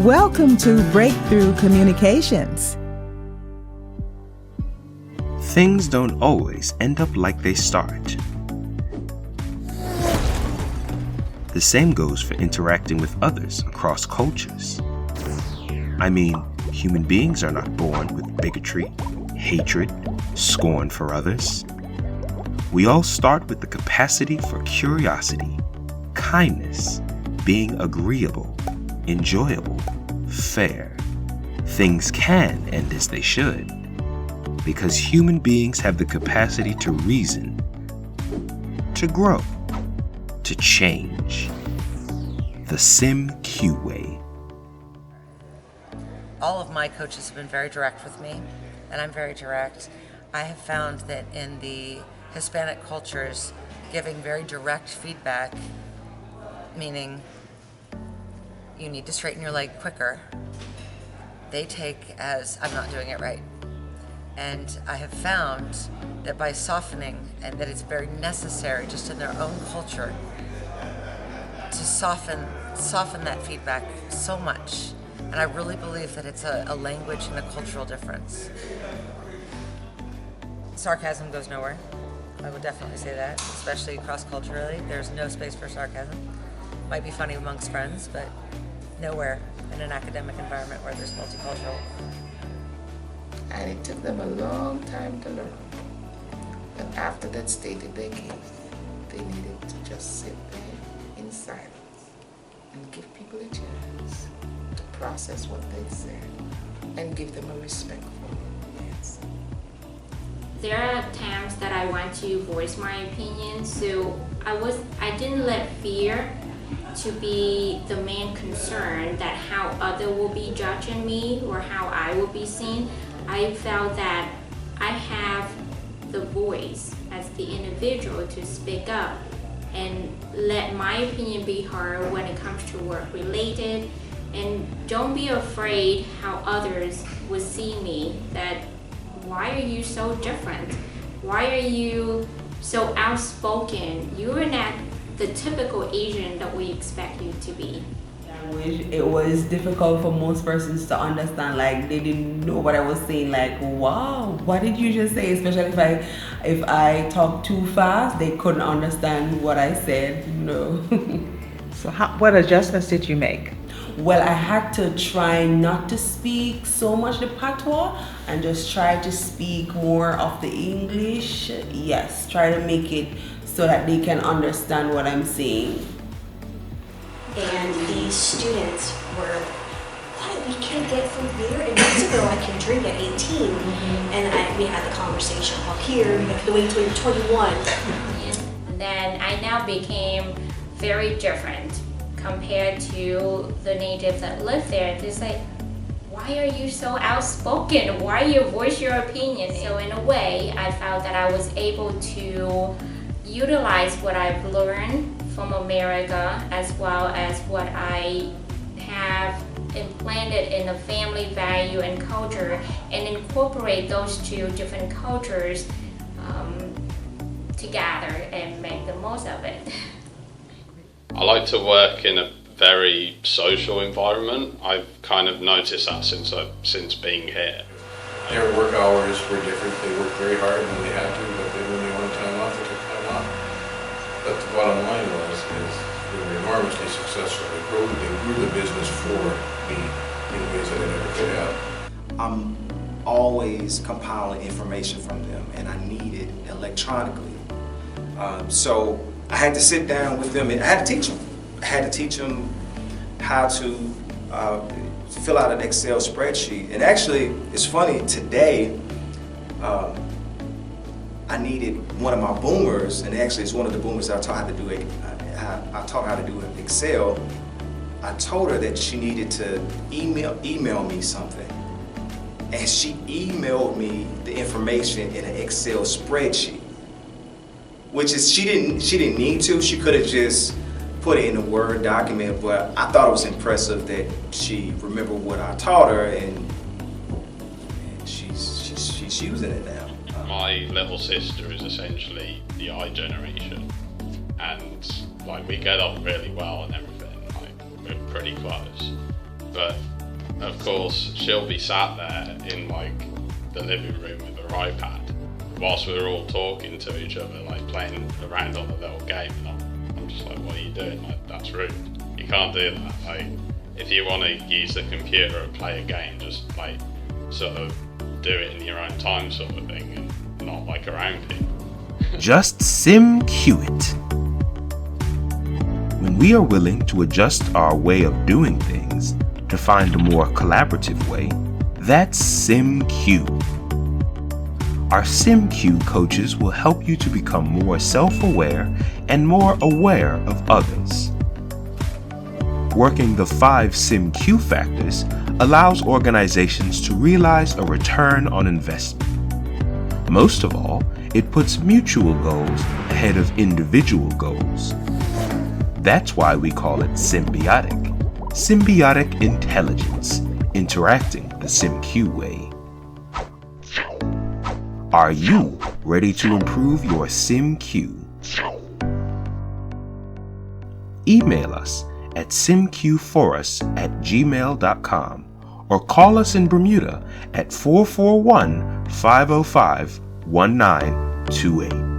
Welcome to Breakthrough Communications. Things don't always end up like they start. The same goes for interacting with others across cultures. I mean, human beings are not born with bigotry, hatred, scorn for others. We all start with the capacity for curiosity, kindness, being agreeable, enjoyable, fair. Things can end as they should, because human beings have the capacity to reason, to grow, to change. The SYM-Q way. All of my coaches have been very direct with me, and I'm very direct. I have found that in the Hispanic cultures, giving very direct feedback, meaning you need to straighten your leg quicker, they take as I'm not doing it right. And I have found that by softening, and that it's very necessary just in their own culture to soften that feedback so much. And I really believe that it's a language and a cultural difference. Sarcasm goes nowhere. I would definitely say that, especially cross-culturally. There's no space for sarcasm. Might be funny amongst friends, but nowhere in an academic environment where there's multicultural. And it took them a long time to learn. But after that state that they came, they needed to just sit there in silence and give people a chance to process what they said and give them a respectful yes. There are times that I want to voice my opinion, so I didn't let fear to be the main concern that how other will be judging me or how I will be seen. I felt that I have the voice as the individual to speak up and let my opinion be heard when it comes to work related, and don't be afraid how others will see me, that why are you so different? Why are you so outspoken? You're not the typical Asian that we expect you to be. It was difficult for most persons to understand, like they didn't know what I was saying, like wow, what did you just say? Especially if I talk too fast, they couldn't understand what I said, no. So what adjustments did you make? Well, I had to try not to speak so much the patois and just try to speak more of the English. Yes, try to make it so that they can understand what I'm saying. And these students were, what, we can't get from beer in Mexico, I can drink at 18. And we had the conversation, well here, you have to wait until you're 21. And then I now became very different compared to the natives that live there. It's like, why are you so outspoken? Why you voice your opinion? So in a way, I felt that I was able to utilize what I've learned from America as well as what I have implanted in the family value and culture, and incorporate those two different cultures together and make the most of it. I like to work in a very social environment. I've kind of noticed that since being here. Their work hours were different. They worked very hard when they had to, but then when they wanted time off, they took time off. But the bottom line was they were enormously successful. They grew the business for me in ways that I never could have. I'm always compiling information from them, and I need it electronically. So I had to sit down with them and I had to teach them. I had to teach them how to fill out an Excel spreadsheet. And actually, it's funny, today, I needed one of my boomers, and actually it's one of the boomers I taught how to do an Excel. I told her that she needed to email me something. And she emailed me the information in an Excel spreadsheet. Which is, she didn't need to. She could have just put it in a Word document, but I thought it was impressive that she remembered what I taught her, and she's using it now. My little sister is essentially the I generation, and like we get on really well and everything. Like we're pretty close. but of course she'll be sat there in like the living room with her iPad whilst we're all talking to each other, like playing around on a little game, and I'm just like, what are you doing? Like, that's rude. You can't do that. Like, if you want to use the computer and play a game, just like sort of do it in your own time, sort of thing, and not like around people. Just SYM-Q it. When we are willing to adjust our way of doing things to find a more collaborative way, that's SYM-Q. Our SYM-Q coaches will help you to become more self-aware and more aware of others. Working the 5 SYM-Q factors allows organizations to realize a return on investment. Most of all, it puts mutual goals ahead of individual goals. That's why we call it symbiotic. Symbiotic intelligence, interacting the SYM-Q way. Are you ready to improve your SYM-Q? Email us at symqforus@gmail.com or call us in Bermuda at 441-505-1928.